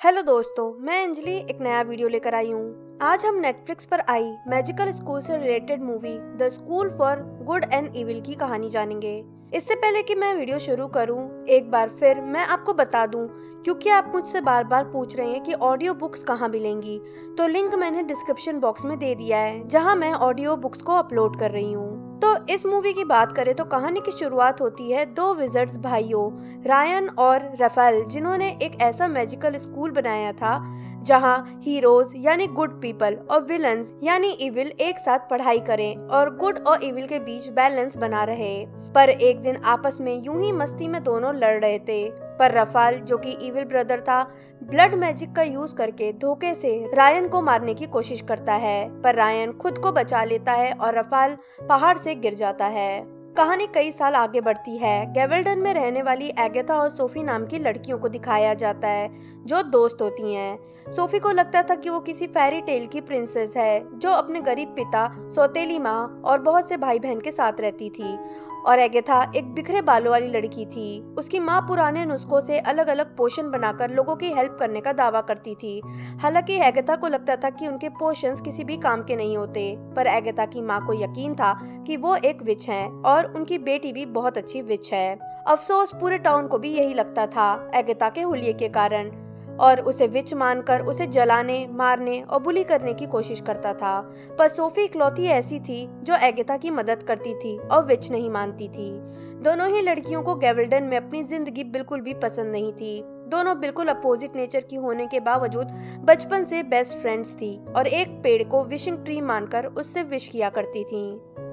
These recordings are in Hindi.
हेलो दोस्तों, मैं अंजलि एक नया वीडियो लेकर आई हूँ। आज हम नेटफ्लिक्स पर आई मैजिकल स्कूल से related movie the school for good and evil की कहानी जानेंगे। इससे पहले कि मैं वीडियो शुरू करूँ, एक बार फिर मैं आपको बता दूँ, क्योंकि आप मुझसे बार बार पूछ रहे हैं कि ऑडियो बुक्स कहाँ मिलेंगी, तो लिंक मैंने डिस्क्रिप्शन बॉक्स में दे दिया है, जहाँ मैं ऑडियो बुक्स को अपलोड कर रही हूँ। तो इस मूवी की बात करें तो कहानी की शुरुआत होती है दो विजर्ड्स भाइयों रायन और राफेल, जिन्होंने एक ऐसा मैजिकल स्कूल बनाया था जहां हीरोज यानी गुड पीपल और विलन्स यानी इविल एक साथ पढ़ाई करें और गुड और इविल के बीच बैलेंस बना रहे। पर एक दिन आपस में यूं ही मस्ती में दोनों लड़ रहे थे, पर राफेल जो कि इविल ब्रदर था, ब्लड मैजिक का यूज करके धोखे से रायन को मारने की कोशिश करता है, पर रायन खुद को बचा लेता है और राफेल पहाड़ से गिर जाता है। कहानी कई साल आगे बढ़ती है। गेवल्डन में रहने वाली एगाथा और सोफी नाम की लड़कियों को दिखाया जाता है, जो दोस्त होती हैं। सोफी को लगता था कि वो किसी फेरी टेल की प्रिंसेस है, जो अपने गरीब पिता, सौतेली माँ और बहुत से भाई बहन के साथ रहती थी, और एगाथा एक बिखरे बालों वाली लड़की थी। उसकी माँ पुराने नुस्खों से अलग अलग पोशन बनाकर लोगों की हेल्प करने का दावा करती थी। हालांकि एगाथा को लगता था कि उनके पोशंस किसी भी काम के नहीं होते, पर एगाथा की माँ को यकीन था कि वो एक विच हैं और उनकी बेटी भी बहुत अच्छी विच है। अफसोस पूरे टाउन को भी यही लगता था एगाथा के हुलिये के कारण, और उसे विच मानकर उसे जलाने, मारने और बुली करने की कोशिश करता था। पर सोफी इकलौती ऐसी थी जो एगाथा की मदद करती थी और विच नहीं मानती थी। दोनों ही लड़कियों को गेवल्डन में अपनी जिंदगी बिल्कुल भी पसंद नहीं थी। दोनों बिल्कुल अपोजिट नेचर की होने के बावजूद बचपन से बेस्ट फ्रेंड्स थी और एक पेड़ को विशिंग ट्री मानकर उससे विश किया करती थी।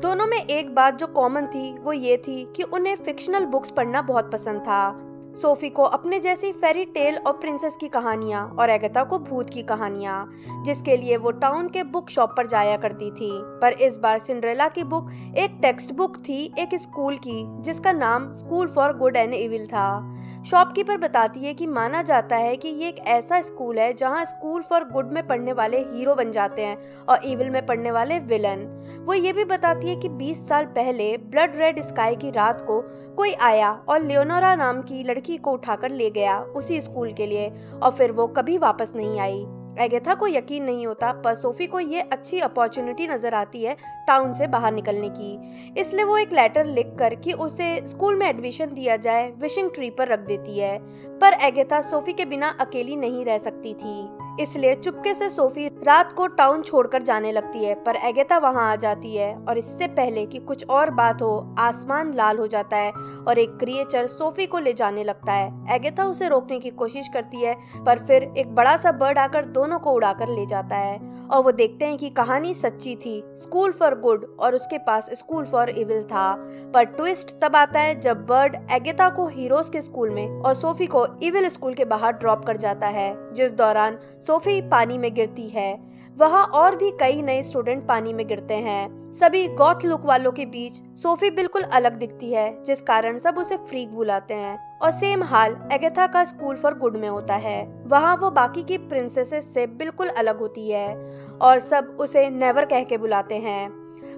दोनों में एक बात जो कॉमन थी वो ये थी कि उन्हें फिक्शनल बुक्स पढ़ना बहुत पसंद था। सोफी को अपने जैसी फेरी टेल और प्रिंसेस की कहानियां और एगाथा को भूत की कहानियां, जिसके लिए वो टाउन के बुक शॉप पर जाया करती थी। पर इस बार सिंड्रेला की बुक एक टेक्स्ट बुक थी, एक स्कूल की, जिसका नाम school for good and evil था। शॉपकीपर बताती है कि माना जाता है कि ये एक ऐसा स्कूल है जहां स्कूल फॉर गुड में पढ़ने वाले हीरो बन जाते हैं और इविल में पढ़ने वाले विलन। वो ये भी बताती है कि 20 साल पहले ब्लड रेड स्काई की रात को कोई आया और लियोनोरा नाम की लड़की को उठाकर ले गया उसी स्कूल के लिए, और फिर वो कभी वापस नहीं आई। एगाथा को यकीन नहीं होता, पर सोफी को ये अच्छी अपॉर्चुनिटी नजर आती है टाउन से बाहर निकलने की, इसलिए वो एक लेटर लिखकर कि उसे स्कूल में एडमिशन दिया जाए विशिंग ट्री पर रख देती है। पर एगाथा सोफी के बिना अकेली नहीं रह सकती थी, इसलिए चुपके से सोफी रात को टाउन छोड़कर जाने लगती है। पर एगाथा वहां आ जाती है और इससे पहले कि कुछ और बात हो, आसमान लाल हो जाता है और एक क्रिएचर सोफी को ले जाने लगता है। एगाथा उसे रोकने की कोशिश करती है, पर फिर एक बड़ा सा बर्ड आकर दोनों को उड़ाकर ले जाता है और वो देखते हैं कि कहानी सच्ची थी, स्कूल फॉर गुड और उसके पास स्कूल फॉर इविल था। पर ट्विस्ट तब आता है जब बर्ड एगाथा को हीरोज के स्कूल में और सोफी को इविल स्कूल के बाहर ड्रॉप कर जाता है, जिस दौरान सोफी पानी में गिरती है। वहाँ और भी कई नए स्टूडेंट पानी में गिरते हैं। सभी गॉथ लुक वालों के बीच सोफी बिल्कुल अलग दिखती है, जिस कारण सब उसे फ्रीक बुलाते हैं। और सेम हाल एगाथा का स्कूल फॉर गुड में होता है। वहाँ वो बाकी की प्रिंसेसेस से बिल्कुल अलग होती है और सब उसे नेवर कह के बुलाते हैं।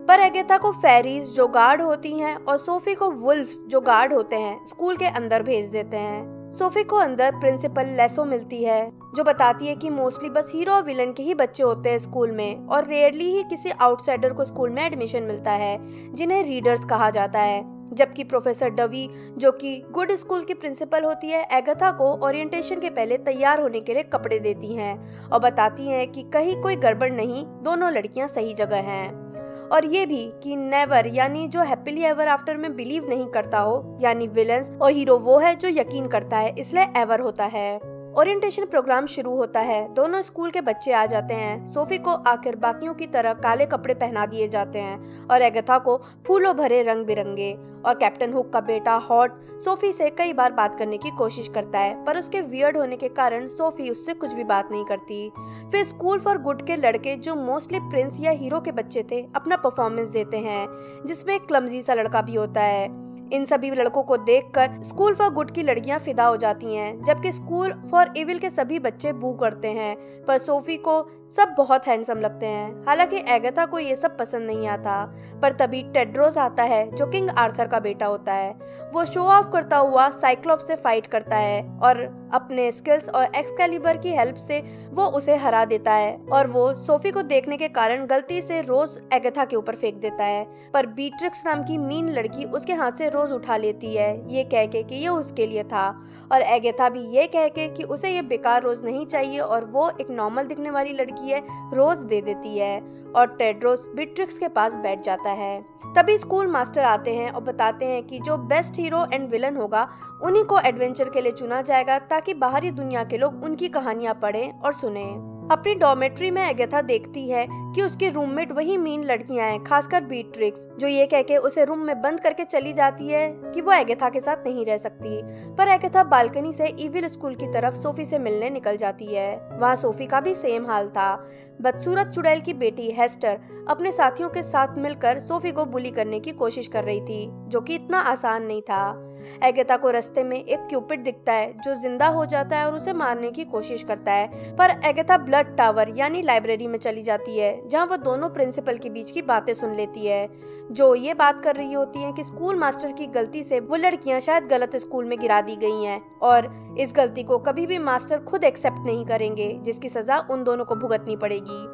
पर एगाथा को फेरीज जो गार्ड होती हैं और सोफी को वुल्फ्स जो गार्ड होते हैं स्कूल के अंदर भेज देते हैं। सोफी को अंदर प्रिंसिपल लेसो मिलती है, जो बताती है कि मोस्टली बस हीरो और विलन के ही बच्चे होते हैं स्कूल में और रेयरली ही किसी आउटसाइडर को स्कूल में एडमिशन मिलता है, जिन्हें रीडर्स कहा जाता है। जबकि प्रोफेसर डवी, जो कि गुड स्कूल की प्रिंसिपल होती है, एगाथा को ओरिएंटेशन के पहले तैयार होने के लिए कपड़े देती हैं और बताती हैं कि कहीं कोई गड़बड़ नहीं, दोनों लड़कियां सही जगह हैं। और ये भी कि नेवर यानी जो हैप्पीली एवर आफ्टर में बिलीव नहीं करता हो, यानी विलन्स, और हीरो वो है जो यकीन करता है, इसलिए एवर होता है। ओरिएंटेशन प्रोग्राम शुरू होता है। दोनों स्कूल के बच्चे आ जाते हैं। सोफी को आखिर बाकियों की तरह काले कपड़े पहना दिए जाते हैं और एगाथा को फूलों भरे रंग बिरंगे। और कैप्टन हुक का बेटा हॉट सोफी से कई बार बात करने की कोशिश करता है, पर उसके वियर्ड होने के कारण सोफी उससे कुछ भी बात नहीं करती। फिर स्कूल फॉर गुड के लड़के, जो मोस्टली प्रिंस या हीरो के बच्चे थे, अपना परफॉर्मेंस देते हैं, जिसमें एक क्लमजी सा लड़का भी होता है। इन सभी लड़कों को देखकर स्कूल फॉर गुड की लड़कियां फिदा हो जाती हैं, जबकि स्कूल फॉर इविल के सभी बच्चे बू करते हैं। पर सोफी को सब बहुत हैंडसम लगते हैं। हालांकि एगाथा को ये सब पसंद नहीं आता। पर तभी टेड्रोस आता है, जो किंग आर्थर का बेटा होता है। वो शो ऑफ करता हुआ साइक्लॉप्स से फाइट करता है और अपने स्किल्स और एक्सकैलिबर की हेल्प से वो उसे हरा देता है और वो सोफी को देखने के कारण गलती से रोज एगाथा के ऊपर फेंक देता है, पर बीट्रिक्स नाम की मीन लड़की उसके हाथ से रोज उठा लेती है, ये कह के कि ये उसके लिए था, और एगाथा भी ये कह के कि उसे ये बेकार रोज नहीं चाहिए और वो एक नॉर्मल दिखने वाली लड़की है, रोज दे देती है और टेड्रोस बीट्रिक्स के पास बैठ जाता है। तभी स्कूल मास्टर आते हैं और बताते हैं कि जो बेस्ट हीरो एंड विलन होगा उन्हीं को एडवेंचर के लिए चुना जाएगा ताकि बाहरी दुनिया के लोग उनकी कहानियां पढ़ें और सुनें। अपनी डॉर्मेट्री में एगाथा देखती है कि उसकी रूममेट वही मीन लड़कियां हैं, खासकर बीट्रिक्स, जो ये कह के उसे रूम में बंद करके चली जाती है कि वो एगाथा के साथ नहीं रह सकती। पर एगाथा बालकनी से इविल स्कूल की तरफ सोफी से मिलने निकल जाती है। वहाँ सोफी का भी सेम हाल था। बदसूरत चुड़ैल की बेटी हेस्टर अपने साथियों के साथ मिलकर सोफी को बुली करने की कोशिश कर रही थी, जो कि इतना आसान नहीं था। एगाथा को रास्ते में एक क्यूपिड दिखता है जो जिंदा हो जाता है और उसे मारने की कोशिश करता है, पर एगाथा ब्लड टावर यानी लाइब्रेरी में चली जाती है, जहां वो दोनों प्रिंसिपल के बीच की बातें सुन लेती है, जो ये बात कर रही होती है कि स्कूल मास्टर की गलती से वो लड़कियां शायद गलत स्कूल में गिरा दी गई हैं और इस गलती को कभी भी मास्टर खुद एक्सेप्ट नहीं करेंगे, जिसकी सजा उन दोनों को भुगतनी पड़ेगी।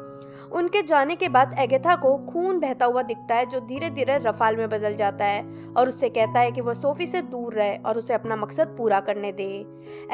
उनके जाने के बाद एगाथा को खून बहता हुआ दिखता है, जो धीरे धीरे रफाल में बदल जाता है और उससे कहता है कि वो सोफी से दूर रहे और उसे अपना मकसद पूरा करने दे।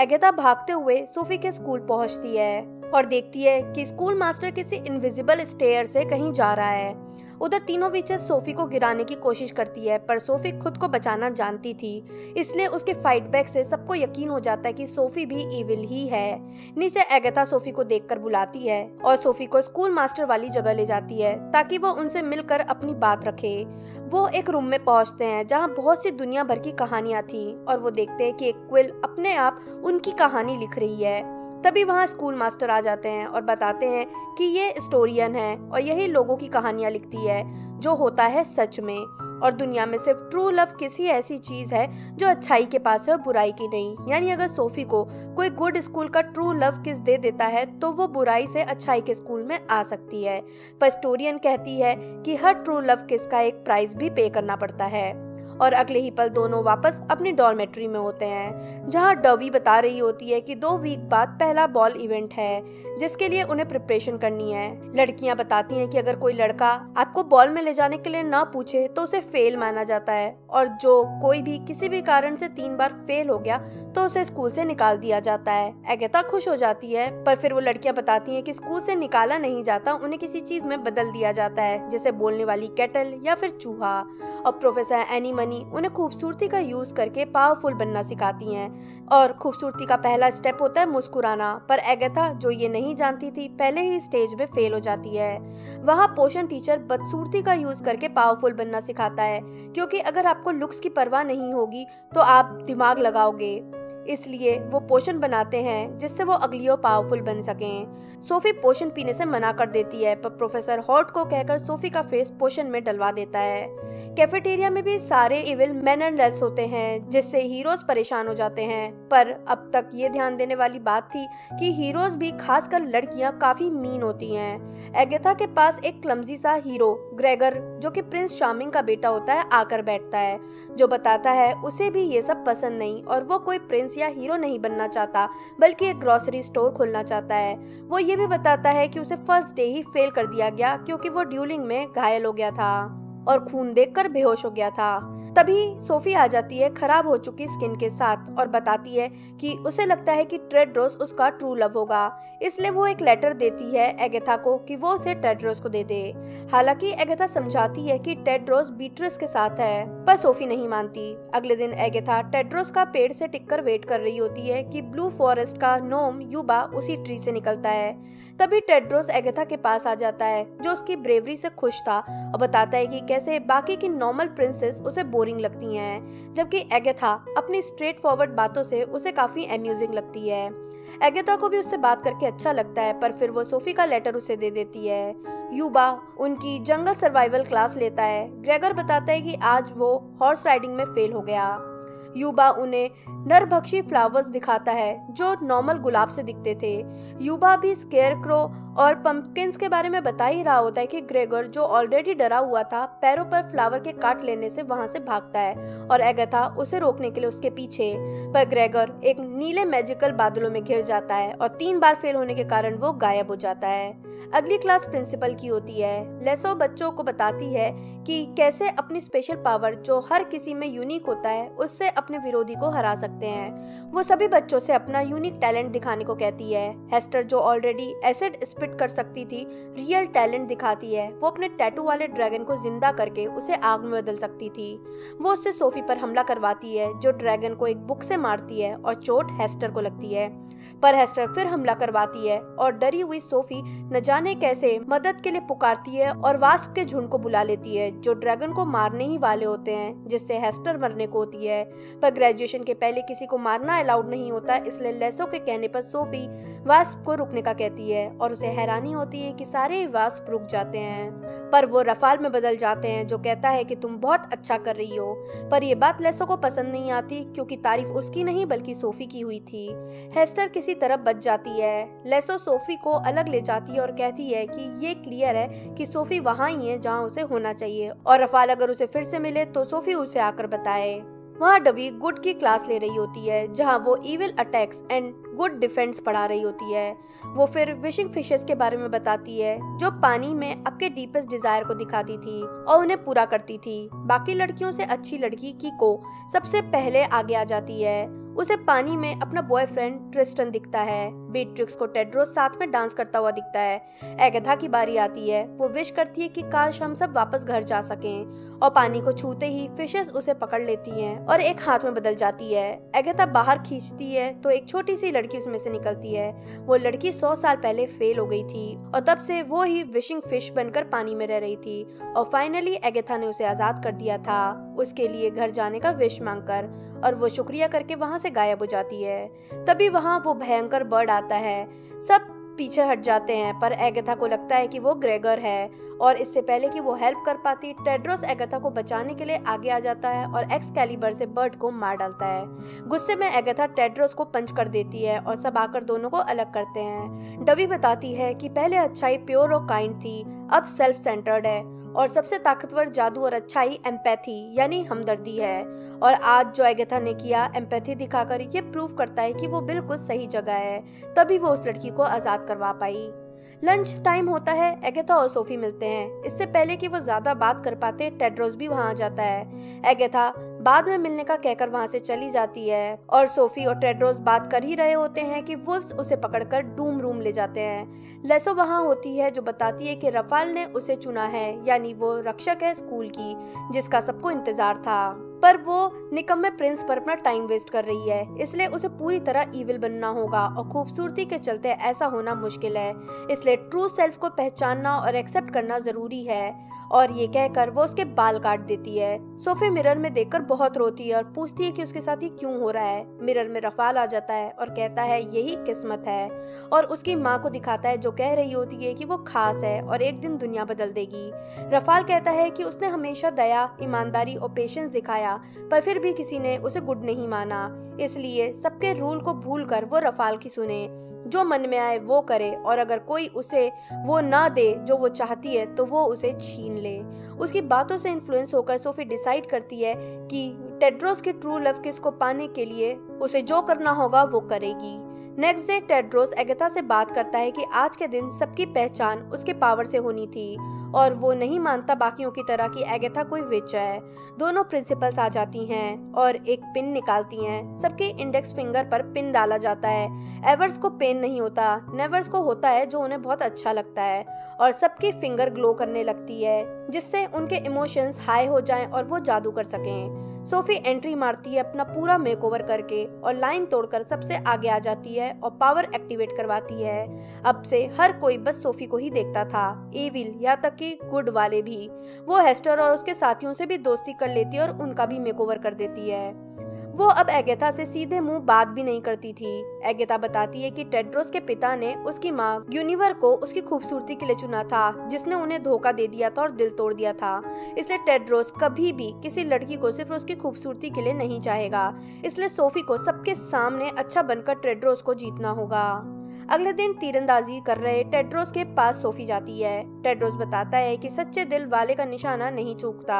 एगाथा भागते हुए सोफी के स्कूल पहुंचती है और देखती है कि स्कूल मास्टर किसी इनविजिबल स्टेयर से कहीं जा रहा है। उधर तीनों विचेस सोफी को गिराने की कोशिश करती है, पर सोफी खुद को बचाना जानती थी, इसलिए उसके फाइट बैक से सबको यकीन हो जाता है कि सोफी भी इविल ही है। नीचे एगाथा सोफी को देखकर बुलाती है और सोफी को स्कूल मास्टर वाली जगह ले जाती है ताकि वो उनसे मिलकर अपनी बात रखे। वो एक रूम में पहुंचते हैं जहां बहुत सी दुनिया भर की कहानियां थी और वो देखते हैं कि एक क्विल अपने आप उनकी कहानी लिख रही है। तभी वहाँ स्कूल मास्टर आ जाते हैं और बताते हैं कि ये स्टोरियन है और यही लोगों की कहानियां लिखती है जो होता है सच में, और दुनिया में सिर्फ ट्रू लव किसी ऐसी चीज है जो अच्छाई के पास है और बुराई की नहीं। यानी अगर सोफी को कोई गुड स्कूल का ट्रू लव किस दे देता है तो वो बुराई से अच्छाई के स्कूल में आ सकती है, पर स्टोरियन कहती है कि हर ट्रू लव किस का एक प्राइस भी पे करना पड़ता है। और अगले ही पल दोनों वापस अपनी डॉर्मेट्री में होते हैं, जहां डर्वी बता रही होती है कि 2 वीक बाद पहला बॉल इवेंट है जिसके लिए उन्हें प्रिपरेशन करनी है। लड़कियां बताती हैं कि अगर कोई लड़का आपको बॉल में ले जाने के लिए ना पूछे तो उसे फेल माना जाता है, और जो कोई भी किसी भी कारण से 3 बार फेल हो गया तो उसे स्कूल से निकाल दिया जाता है। एगाथा खुश हो जाती है, पर फिर वो लड़कियां बताती हैं कि स्कूल से निकाला नहीं जाता, उन्हें किसी चीज में बदल दिया जाता है, जैसे बोलने वाली केटल या फिर चूहा। और प्रोफेसर एनी मनी उन्हें खूबसूरती का यूज करके पावरफुल बनना सिखाती हैं, और खूबसूरती का पहला स्टेप होता है मुस्कुराना, पर एगाथा जो ये नहीं जानती थी पहले ही स्टेज में फेल हो जाती है। वहाँ पोशन टीचर बदसूरती का यूज करके पावरफुल बनना सिखाता है, क्योंकि अगर आपको लुक्स की परवाह नहीं होगी तो आप दिमाग लगाओगे, इसलिए वो पोशन बनाते हैं जिससे वो अगली और पावरफुल बन सकें। सोफी पोशन पीने से मना कर देती है, पर प्रोफेसर हॉट को कहकर सोफी का फेस पोशन में डलवा देता है। कैफेटेरिया में भी सारे इविल मैन एंड लेस होते हैं, जिससे हीरोज परेशान हो जाते हैं, पर अब तक ये ध्यान देने वाली बात थी कि हीरोज भी खासकर लड़कियां काफी मीन होती हैं। एगाथा के पास एक क्लमजी सा हीरो ग्रेगर, जो कि प्रिंस चार्मिंग का बेटा होता है, आकर बैठता है, जो बताता है उसे भी ये सब पसंद नहीं और वो कोई प्रिंस या हीरो नहीं बनना चाहता, बल्कि एक ग्रोसरी स्टोर खोलना चाहता है। वो ये भी बताता है कि उसे फर्स्ट डे ही फेल कर दिया गया क्योंकि वो ड्यूलिंग में घायल हो गया था और खून देखकर बेहोश हो गया था। तभी सोफी आ जाती है खराब हो चुकी स्किन के साथ और बताती है कि उसे लगता है कि टेड्रोस उसका ट्रू लव होगा, इसलिए वो एक लेटर देती है एगाथा को कि वो उसे टेड्रोस को दे दे। हालांकि एगाथा समझाती है कि टेड्रोस बीट्रिस के साथ है, पर सोफी नहीं मानती। अगले दिन एगाथा टेड्रोस का पेड़ से टिककर वेट कर रही होती है कि ब्लू फॉरेस्ट का नोम युबा उसी ट्री से निकलता है। तभी टेड्रोस एगाथा के पास आ जाता है, जो उसकी ब्रेवरी से खुश था और बताता है कि कैसे बाकी की नॉर्मल प्रिंसेस उसे बोरिंग लगती हैं, जबकि एगाथा अपनी स्ट्रेट फॉरवर्ड बातों से उसे काफी अम्यूजिंग लगती है। एगाथा को भी उससे बात करके अच्छा लगता है, पर फिर वो सोफी का लेटर उसे दे देती है। युबा उनकी जंगल सर्वाइवल क्लास लेता है। ग्रेगर बताता है कि आज वो हॉर्स राइडिंग में फेल हो गया। युबा उन्हें नरभक्षी फ्लावर्स दिखाता है जो नॉर्मल गुलाब से दिखते थे। युबा भी स्केयरक्रो और पंपकिंस के बारे में बता ही रहा होता है कि ग्रेगर, जो ऑलरेडी डरा हुआ था, पैरों पर फ्लावर के काट लेने से वहां से भागता है और एगाथा उसे रोकने के लिए उसके पीछे, पर ग्रेगर एक नीले मैजिकल बादलों में घिर जाता है और 3 बार फेल होने के कारण वो गायब हो जाता है। अगली क्लास प्रिंसिपल की होती है। लेसो बच्चों को बताती है कि कैसे अपनी स्पेशल पावर, जो हर किसी में यूनिक होता है, उससे अपने विरोधी को हरा सकते हैं। वो सभी बच्चों से अपना यूनिक टैलेंट दिखाने को कहती है। हेस्टर, जो ऑलरेडी एसिड स्पिट कर सकती थी, रियल टैलेंट दिखाती है। वो अपने टैटू वाले ड्रैगन को जिंदा करके उसे आग में बदल सकती थी। वो उससे सोफी पर हमला करवाती है, जो ड्रैगन को एक बुक से मारती है और चोट हेस्टर को लगती है। पर हेस्टर फिर हमला करवाती है और डरी हुई सोफी न जाने कैसे मदद के लिए पुकारती है और वास्प के झुंड को बुला लेती है, जो ड्रैगन को मारने ही वाले होते हैं, जिससे हेस्टर मरने को होती है। पर ग्रेजुएशन के पहले किसी को मारना अलाउड नहीं होता, इसलिए लेसो के कहने पर सोफी वास्प को रुकने का कहती है और उसे हैरानी होती है कि सारे वास्प रुक जाते हैं। पर वो रफाल में बदल जाते हैं, जो कहता है कि तुम बहुत अच्छा कर रही हो। पर ये बात लेसो को पसंद नहीं आती, क्योंकि तारीफ उसकी नहीं बल्कि सोफी की हुई थी। हेस्टर किसी तरह बच जाती है। लेसो सोफी को अलग ले जाती है और कहती है कि ये क्लियर है कि सोफी वहाँ ही है जहाँ उसे होना चाहिए, और रफाल अगर उसे फिर से मिले तो सोफी उसे आकर बताए। वहाँ डबी गुड की क्लास ले रही होती है, जहाँ वो evil attacks and good defence पढ़ा रही होती है। वो फिर विशिंग फिशेस के बारे में बताती है, जो पानी में आपके डीपेस्ट डिजायर को दिखाती थी और उन्हें पूरा करती थी। बाकी लड़कियों से अच्छी लड़की कीको सबसे पहले आगे आ जाती है। उसे पानी में अपना बॉयफ्रेंड ट्रिस्टन दिखता है। बीट्रिक्स को टेड्रोस साथ में डांस करता हुआ दिखता है। एगाथा की बारी आती है। वो विश करती है कि काश हम सब वापस घर जा सकें, और पानी को छूते ही फिशेस उसे पकड़ लेती हैं और एक हाथ में बदल जाती है। एगाथा बाहर खींचती है तो एक छोटी सी लड़की उसमें से निकलती है। वो लड़की 100 साल पहले फेल हो गई थी और तब से वो ही विशिंग फिश बनकर पानी में रह रही थी, और फाइनली एगाथा ने उसे आजाद कर दिया था, उसके लिए घर जाने का विश मांगकर, और वो शुक्रिया करके वहाँ से गायब हो जाती है। तभी वहाँ वो भयंकर बर्ड आता है। सब पीछे हट जाते हैं, पर एगाथा को लगता है कि वो ग्रेगर है, और इससे पहले कि वो हेल्प कर पाती, टेड्रोस एगाथा को बचाने के लिए आगे आ जाता है और एक्सकैलिबर से बर्ड को मार डालता है। गुस्से में एगाथा टेड्रोस को पंच कर देती है और सब आकर दोनों को अलग करते हैं। डबी बताती है कि पहले अच्छाई प्योर और काइंड थी, अब सेल्फ सेंटर्ड है, और सबसे ताकतवर जादू और अच्छाई एम्पैथी यानी हमदर्दी है। और आज जो एगाथा ने किया एम्पैथी दिखाकर, ये प्रूव करता है कि वो बिल्कुल सही जगह है, तभी वो उस लड़की को आजाद करवा पाई। लंच टाइम होता है। एगाथा और सोफी मिलते हैं। इससे पहले कि वो ज्यादा बात कर पाते, टेड्रोस भी वहाँ आ जाता है। एगाथा बाद में मिलने का कहकर वहाँ से चली जाती है, और सोफी और टेड्रोस बात कर ही रहे होते हैं कि वुल्फ्स उसे पकड़कर डूम रूम ले जाते हैं। लेसो वहाँ होती है, जो बताती है कि रफाल ने उसे चुना है, यानी वो रक्षक है स्कूल की, जिसका सबको इंतजार था। पर वो निकम्मे प्रिंस पर अपना टाइम वेस्ट कर रही है, इसलिए उसे पूरी तरह इविल बनना होगा, और खूबसूरती के चलते ऐसा होना मुश्किल है, इसलिए ट्रू सेल्फ को पहचानना और एक्सेप्ट करना जरूरी है। और ये कहकर वो उसके बाल काट देती है। सोफी मिरर में देखकर बहुत रोती है और पूछती है कि उसके साथ ये क्यों हो रहा है। मिरर में रफाल आ जाता है और कहता है यही किस्मत है, और उसकी माँ को दिखाता है, जो कह रही होती है कि वो खास है और एक दिन दुनिया बदल देगी। रफाल कहता है कि उसने हमेशा दया, ईमानदारी और पेशेंस दिखाया, पर फिर भी किसी ने उसे गुड नहीं माना, इसलिए सबके रूल को भूलकर वो रफाल की सुने, जो मन में आए वो करे, और अगर कोई उसे वो ना दे जो वो चाहती है तो वो उसे छीन ले। उसकी बातों से इन्फ्लुएंस होकर सोफी डिसाइड करती है कि टेड्रोस के ट्रू लव किस को पाने के लिए उसे जो करना होगा वो करेगी। नेक्स्ट डे टेड्रोस एगाथा से बात करता है कि आज के दिन सबकी पहचान उसके पावर से होनी थी, और वो नहीं मानता बाकियों की तरह कि एगाथा कोई विच है। दोनों प्रिंसिपल्स आ जाती हैं और एक पिन निकालती हैं। सबके इंडेक्स फिंगर पर पिन डाला जाता है। एवर्स को पेन नहीं होता, नेवर्स को होता है, जो उन्हें बहुत अच्छा लगता है, और सबकी फिंगर ग्लो करने लगती है, जिससे उनके इमोशंस हाई हो जाएं और वो जादू कर सकें। सोफी एंट्री मारती है अपना पूरा मेकओवर करके, और लाइन तोड़कर सबसे आगे आ जाती है और पावर एक्टिवेट करवाती है। अब से हर कोई बस सोफी को ही देखता था, एविल या तक कि गुड वाले भी। वो हेस्टर और उसके साथियों से भी दोस्ती कर लेती है और उनका भी मेकओवर कर देती है। वो अब एगेथा से सीधे मुंह बात भी नहीं करती थी। एगेथा बताती है कि टेड्रोस के पिता ने उसकी माँ गुइनेवर को उसकी खूबसूरती के लिए चुना था, जिसने उन्हें धोखा दे दिया था और दिल तोड़ दिया था। इसलिए टेड्रोस कभी भी किसी लड़की को सिर्फ उसकी खूबसूरती के लिए नहीं चाहेगा। इसलिए सोफी को सबके सामने अच्छा बनकर टेड्रोस को जीतना होगा। अगले दिन तीरंदाजी कर रहे टेड्रोस के पास सोफी जाती है। टेड्रोस बताता है कि सच्चे दिल वाले का निशाना नहीं चूकता।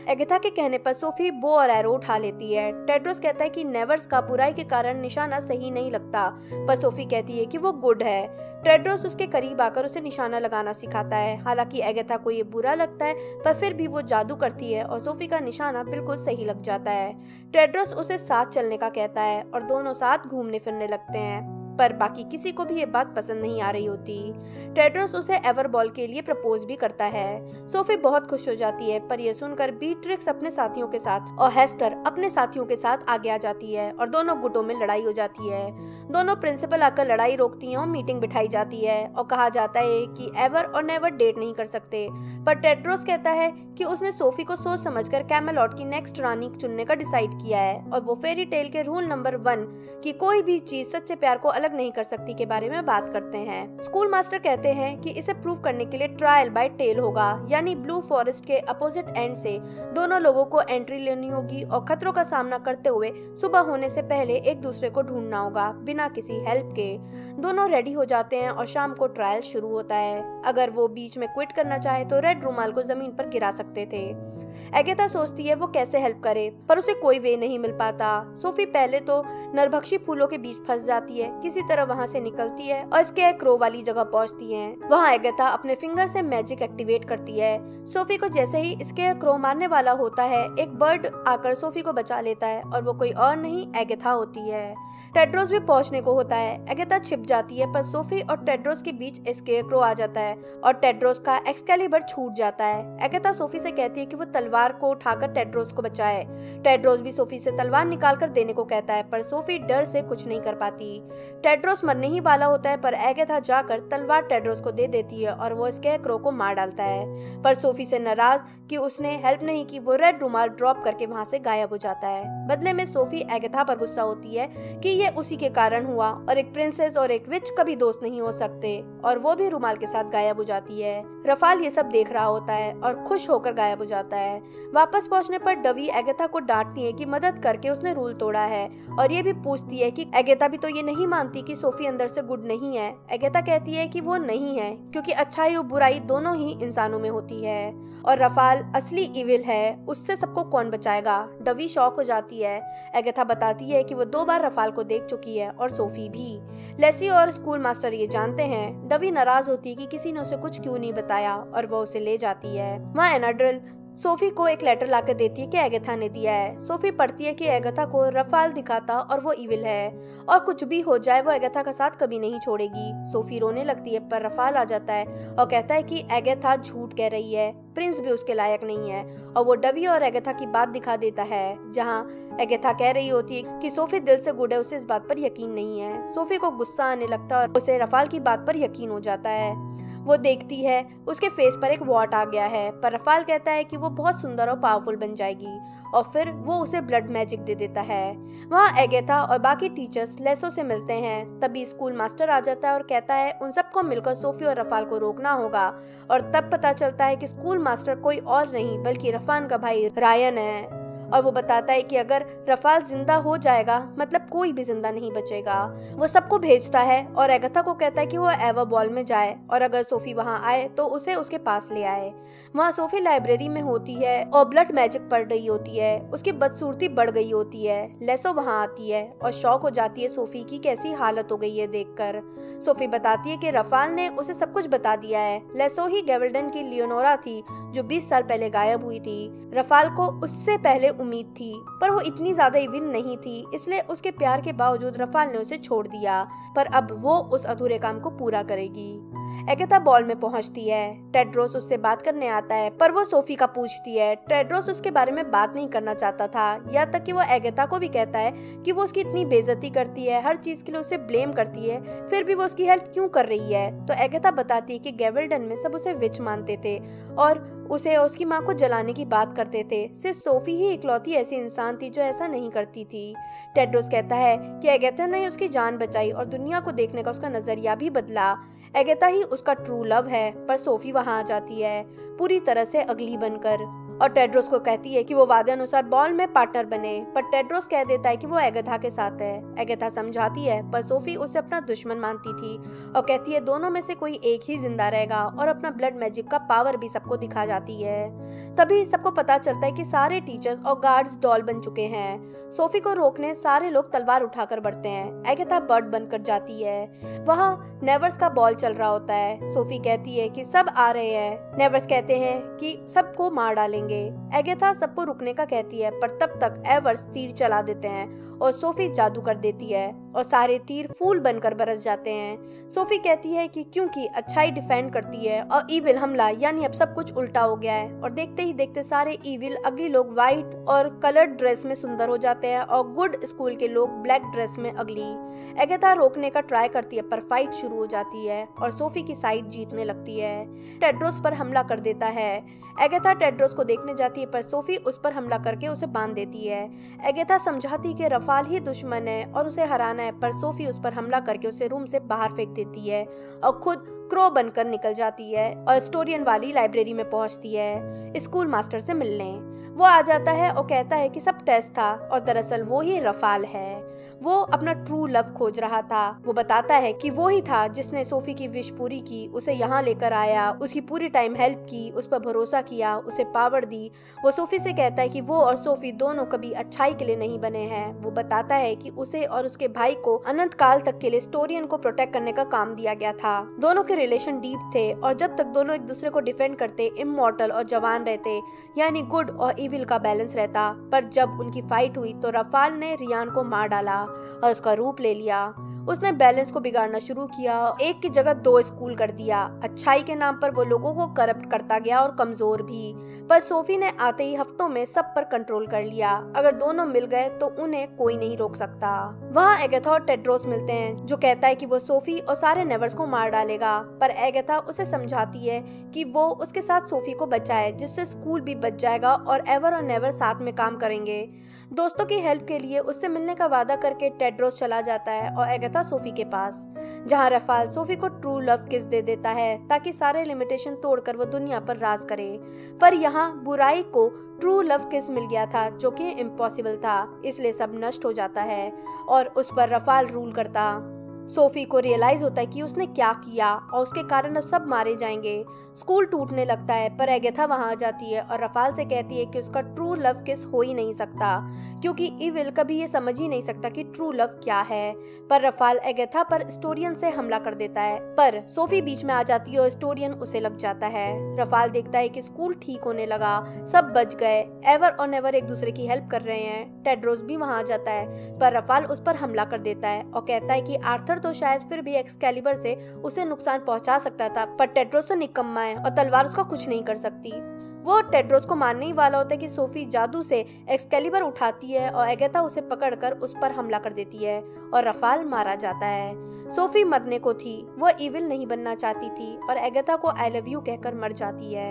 एगेथा के कहने पर सोफी बो और एरो उठा लेती है। टेड्रोस कहता है कि नेवर्स का बुराई के कारण निशाना सही नहीं लगता, पर सोफी कहती है कि वो गुड है। टेड्रोस उसके करीब आकर उसे निशाना लगाना सिखाता है। हालांकि एगेथा को ये बुरा लगता है, पर फिर भी वो जादू करती है और सोफी का निशाना बिल्कुल सही लग जाता है। टेड्रोस उसे साथ चलने का कहता है और दोनों साथ घूमने फिरने लगते हैं, पर बाकी किसी को भी ये बात पसंद नहीं आ रही होती। टेड्रोस उसे एवरबॉल के लिए प्रपोज भी करता है। सोफी बहुत खुश हो जाती है, पर यह सुनकर बीट्रिक्स अपने साथियों के साथ और हेस्टर अपने साथियों के साथ आगे आ जाती है और दोनों गुटों में लड़ाई हो जाती है। दोनों प्रिंसिपल आकर लड़ाई रोकती हैं और मीटिंग बिठाई जाती है और कहा जाता है कि एवर और नेवर डेट नहीं कर सकते। पर टेड्रोस कहता है कि उसने सोफी को सोच समझकर कैमेलॉट की नेक्स्ट रानी चुनने का डिसाइड किया है और वो फेरी टेल के रूल नंबर 1 कि कोई भी चीज सच्चे प्यार को अलग नहीं कर सकती के बारे में बात करते हैं। स्कूल मास्टर कहते हैं कि इसे प्रूव करने के लिए ट्रायल बाय टेल होगा, यानी ब्लू फॉरेस्ट के अपोजिट एंड से दोनों लोगों को एंट्री लेनी होगी और खतरों का सामना करते हुए सुबह होने से पहले एक दूसरे को ढूंढना होगा बिना किसी हेल्प के। दोनों रेडी हो जाते हैं और शाम को ट्रायल शुरू होता है। अगर वो बीच में क्विट करना चाहे तो रेड रुमाल को जमीन पर गिरा सकते थे। एगेथा सोचती है वो कैसे हेल्प करे, पर उसे कोई वे नहीं मिल पाता। सोफी पहले तो नरभक्षी फूलों के बीच फंस जाती है, किसी तरह वहां से निकलती है और स्केयरक्रो वाली जगह पहुंचती है। वहां एगेथा अपने फिंगर से मैजिक एक्टिवेट करती है। सोफी को जैसे ही स्केयरक्रो मारने वाला होता है, एक बर्ड आकर सोफी को बचा लेता है और वो कोई और नहीं एगेथा होती है। टेड्रोस भी पहुंचने को होता है। एगेथा छिप जाती है, पर सोफी और टेड्रोस के बीच स्केयरक्रो आ जाता है और टेड्रोस का एक्सकैलिबर छूट जाता है। एगेथा सोफी से कहती है कि वो तलवार को उठाकर टेड्रोस को बचाए। टेड्रोस भी सोफी से तलवार निकालकर देने को कहता है, पर सोफी डर से कुछ नहीं कर पाती। टेड्रोस मरने ही वाला होता है, पर एगेथा जाकर तलवार टेड्रोस को दे देती है और वो स्केयरक्रो को मार डालता है। पर सोफी से नाराज कि उसने हेल्प नहीं की, वो रेड रुमाल ड्रॉप करके वहां से गायब हो जाता है। बदले में सोफी एगेथा पर गुस्सा होती है कि ये उसी के कारण हुआ और एक प्रिंसेस और एक विच कभी दोस्त नहीं हो सकते, और वो भी रुमाल के साथ गायब हो जाती है। रफाल ये सब देख रहा होता है और खुश होकर गायब हो जाता है। वापस पहुंचने पर डवी एगेथा को डांटती है कि मदद करके उसने रूल तोड़ा है, और ये भी पूछती है कि एगेथा भी तो ये नहीं मानती कि सोफी अंदर से गुड नहीं है। एगेथा कहती है कि वो नहीं है, क्योंकि अच्छाई और बुराई दोनों ही इंसानों में होती है, और रफाल असली इविल है, उससे सबको कौन बचाएगा। डवी शॉक हो जाती है। एगेथा बताती है कि वो 2 बार रफाल को देख चुकी है और सोफी भी। लेसी और स्कूल मास्टर ये जानते हैं। डवी नाराज होती है कि किसी ने उसे कुछ क्यों नहीं बताया, और वो उसे ले जाती है। वहाँ एनाड्रिल सोफी को एक लेटर लाकर देती है कि एगेथा ने दिया है। सोफी पढ़ती है कि एगेथा को रफाल दिखाता और वो इविल है, और कुछ भी हो जाए वो एगेथा का साथ कभी नहीं छोड़ेगी। सोफी रोने लगती है, पर रफाल आ जाता है और कहता है कि एगेथा झूठ कह रही है, प्रिंस भी उसके लायक नहीं है, और वो डवी और एगेथा की बात दिखा देता है, जहाँ एगेथा कह रही होती है कि सोफी दिल से गुड है, उसे इस बात पर यकीन नहीं है। सोफी को गुस्सा आने लगता है और उसे रफाल की बात पर यकीन हो जाता है। वो देखती है उसके फेस पर एक वॉट आ गया है, पर रफाल कहता है कि वो बहुत सुंदर और पावरफुल बन जाएगी, और फिर वो उसे ब्लड मैजिक दे देता है। वहाँ एगेथा और बाकी टीचर्स लेसो से मिलते हैं। तभी स्कूल मास्टर आ जाता है और कहता है उन सबको मिलकर सोफी और रफाल को रोकना होगा, और तब पता चलता है कि स्कूल मास्टर कोई और नहीं बल्कि रफान का भाई रायन है, और वो बताता है कि अगर रफाल जिंदा हो जाएगा मतलब कोई भी जिंदा नहीं बचेगा। वो सबको भेजता है और एगेथा को कहता है कि वो एवरबॉल में जाए, और अगर सोफी वहां आए तो उसे उसके पास ले आए। वहां सोफी लाइब्रेरी में होती है और ब्लड मैजिक पढ़ रही होती है। उसकी बदसूरती बढ़ गई होती है। लेसो वहां आती है और शॉक हो जाती है सोफी की कैसी हालत हो गई है देखकर। सोफी बताती है कि रफाल ने उसे सब कुछ बता दिया है। लेसो ही गेवल्डन की लियोनोरा थी जो 20 साल पहले गायब हुई थी। रफाल को उससे पहले उम्मीद थी, पर वो इतनी ज्यादा इविल नहीं थी, इसलिए उसके प्यार के बावजूद रफाल ने उसे छोड़ दिया, पर अब वो उस अधूरे काम को पूरा करेगी। एगेथा बॉल में पहुंचती है। टेड्रोस उससे बात करने आता है, पर वो सोफी का पूछती है। टेड्रोस उसके बारे में बात नहीं करना चाहता था, यहाँ तक कि वो एगेथा को भी कहता है कि वो उसकी इतनी बेइज्जती करती है, हर चीज के लिए उसे ब्लेम करती है, फिर भी वो उसकी हेल्प क्यों कर रही है। तो एगेथा बताती है कि गेवल्डन में सब उसे विच मानते थे और उसे और उसकी माँ को जलाने की बात करते थे। सिर्फ सोफी ही इकलौती ऐसी इंसान थी जो ऐसा नहीं करती थी। टेड्रोस कहता है कि एगाथा ने उसकी जान बचाई और दुनिया को देखने का उसका नजरिया भी बदला। एगाथा ही उसका ट्रू लव है, पर सोफी वहां आ जाती है पूरी तरह से अगली बनकर और टेड्रोस को कहती है कि वो वादे अनुसार बॉल में पार्टनर बने, पर टेड्रोस कह देता है कि वो एगाथा के साथ है। एगाथा समझाती है, पर सोफी उसे अपना दुश्मन मानती थी और कहती है दोनों में से कोई एक ही जिंदा रहेगा और अपना ब्लड मैजिक का पावर भी सबको दिखा जाती है। तभी सबको पता चलता है कि सारे टीचर्स और गार्ड्स डॉल बन चुके हैं। सोफी को रोकने सारे लोग तलवार उठाकर बढ़ते हैं। एगाथा बर्ड बनकर जाती है। वहाँ नेवर्स का बॉल चल रहा होता है। सोफी कहती है कि सब आ रहे हैं। नेवर्स कहते हैं कि सबको मार डालेंगे। एगाथा सबको रुकने का कहती है, पर तब तक एवर्स तीर चला देते हैं और सोफी जादू कर देती है और सारे तीर फूल बनकर बरस जाते हैं। सोफी कहती है कि क्योंकि अच्छाई डिफेंड करती है और ईविल हमला, यानी अब सब कुछ उल्टा हो गया है। और देखते ही देखते सारे ईविल अगली लोग व्हाइट और कलर्ड ड्रेस में सुंदर हो जाते हैं और गुड स्कूल के लोग ब्लैक ड्रेस में अगली। एगाथा रोकने का ट्राई करती है, पर फाइट शुरू हो जाती है और सोफी की साइड जीतने लगती है। टेड्रोस पर हमला कर देता है। एगाथा टेड्रोस को देखने जाती है, पर सोफी उस पर हमला करके उसे बांध देती है। एगाथा समझाती है कि रफाल ही दुश्मन है और उसे हराना है, पर सोफी उस पर हमला करके उसे रूम से बाहर फेंक देती है और खुद क्रो बनकर निकल जाती है और स्टोरियन वाली लाइब्रेरी में पहुंचती है स्कूल मास्टर से मिलने। वो आ जाता है और कहता है कि सब टेस्ट था और दरअसल वो ही रफाल है। वो अपना ट्रू लव खोज रहा था। वो बताता है कि वो ही था जिसने सोफी की विश पूरी की, उसे यहाँ लेकर आया, उसकी पूरी टाइम हेल्प की, उस पर भरोसा किया, उसे पावर दी। वो सोफी से कहता है कि वो और सोफी दोनों कभी अच्छाई के लिए नहीं बने हैं। वो बताता है कि उसे और उसके भाई को अनंत काल तक के लिए स्टोरियन को प्रोटेक्ट करने का काम दिया गया था। दोनों के रिलेशन डीप थे और जब तक दोनों एक दूसरे को डिफेंड करते, इमॉर्टल और जवान रहते, यानी गुड और इविल का बैलेंस रहता। पर जब उनकी फाइट हुई तो रफाल ने रियान को मार डाला और उसका रूप ले लिया। उसने बैलेंस को बिगाड़ना शुरू किया, एक की जगह दो स्कूल कर दिया। अच्छाई के नाम पर वो लोगों को करप्ट करता गया और कमजोर भी। पर सोफी ने आते ही हफ्तों में सब पर कंट्रोल कर लिया। अगर दोनों मिल गए तो उन्हें कोई नहीं रोक सकता। वहाँ एगाथा और टेड्रोस मिलते हैं, जो कहता है कि वो सोफी और सारे नेवर्स को मार डालेगा। पर एगाथा उसे समझाती है कि वो उसके साथ सोफी को बचाए, जिससे स्कूल भी बच जाएगा और एवर और नेवर साथ में काम करेंगे। दोस्तों की हेल्प के लिए उससे मिलने का वादा करके टेड्रोस चला जाता है और एगाथा सोफी के पास, जहां रफाल सोफी को ट्रू लव किस दे देता है ताकि सारे लिमिटेशन तोड़कर वो दुनिया पर राज करे। पर यहाँ बुराई को ट्रू लव किस मिल गया था, जो कि इम्पॉसिबल था, इसलिए सब नष्ट हो जाता है और उस पर रफाल रूल करता। सोफी को रियलाइज होता है कि उसने क्या किया और उसके कारण अब सब मारे जाएंगे। स्कूल टूटने लगता है, पर एगाथा वहां आ जाती है और रफाल से कहती है कि उसका ट्रू लव किस हो ही नहीं सकता, क्योंकि इविल कभी ये समझ ही नहीं सकता कि ट्रू लव क्या है। पर रफाल एगाथा पर स्टोरियन से हमला कर देता है, पर सोफी बीच में आ जाती है और स्टोरियन उसे लग जाता है। रफाल देखता है कि स्कूल ठीक होने लगा, सब बच गए, एवर और नेवर एक दूसरे की हेल्प कर रहे हैं। टेड्रोस भी वहां आ जाता है, पर रफाल उस पर हमला कर देता है और कहता है कि आर्थर तो शायद फिर भी एक्सकैलिबर से उसे नुकसान पहुंचा सकता था, पर टेड्रोस तो निकम्मा है और तलवार उसका कुछ नहीं कर सकती। वो टेड्रोस को मारने ही वाला होता है कि सोफी जादू से एक्सकैलिबर उठाती है और एगाथा उसे पकड़कर उस पर हमला कर देती है और रफाल मारा जाता है। सोफी मरने को थी, वो इविल नहीं बनना चाहती थी और एगाथा को आई लव यू कहकर मर जाती है।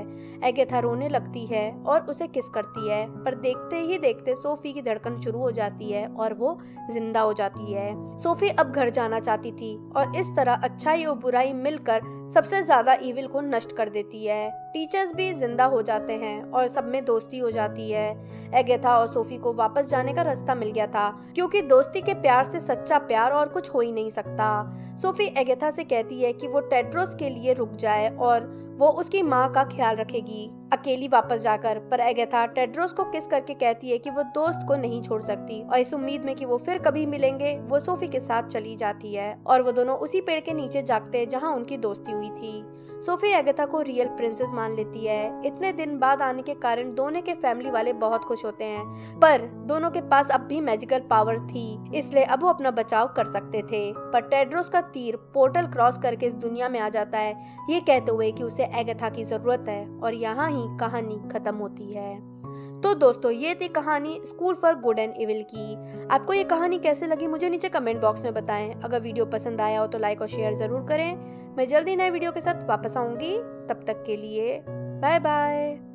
एगाथा रोने लगती है और उसे किस करती है, पर देखते ही देखते सोफी की धड़कन शुरू हो जाती है और वो जिंदा हो जाती है। सोफी अब घर जाना चाहती थी और इस तरह अच्छाई और बुराई मिलकर सबसे ज्यादा इविल को नष्ट कर देती है। टीचर्स भी जिंदा हो जाते हैं और सब में दोस्ती हो जाती है। एगाथा और सोफी को वापस जाने का रास्ता मिल गया था, क्योंकि दोस्ती के प्यार से सच्चा प्यार और कुछ हो ही नहीं सकता। सोफी एगाथा से कहती है कि वो टेड्रोस के लिए रुक जाए और वो उसकी माँ का ख्याल रखेगी अकेली वापस जाकर। पर एगाथा टेड्रोस को किस करके कहती है कि वो दोस्त को नहीं छोड़ सकती और इस उम्मीद में कि वो फिर कभी मिलेंगे, वो सोफी के साथ चली जाती है और वो दोनों उसी पेड़ के नीचे जागते हैं जहाँ उनकी दोस्ती हुई थी। सोफी एगाथा को रियल प्रिंसेस मान लेती है। इतने दिन बाद आने के कारण दोनों के फैमिली वाले बहुत खुश होते हैं, पर दोनों के पास अब भी मैजिकल पावर थी, इसलिए अब वो अपना बचाव कर सकते थे। पर टेड्रोस का तीर पोर्टल क्रॉस करके इस दुनिया में आ जाता है, ये कहते हुए कि उसे एगाथा की जरूरत है, और यहाँ ही कहानी खत्म होती है। तो दोस्तों, ये थी कहानी school for good and evil की। आपको ये कहानी कैसे लगी मुझे नीचे कमेंट बॉक्स में बताएं। अगर वीडियो पसंद आया हो तो लाइक और शेयर जरूर करें। मैं जल्दी नए वीडियो के साथ वापस आऊंगी, तब तक के लिए बाय बाय।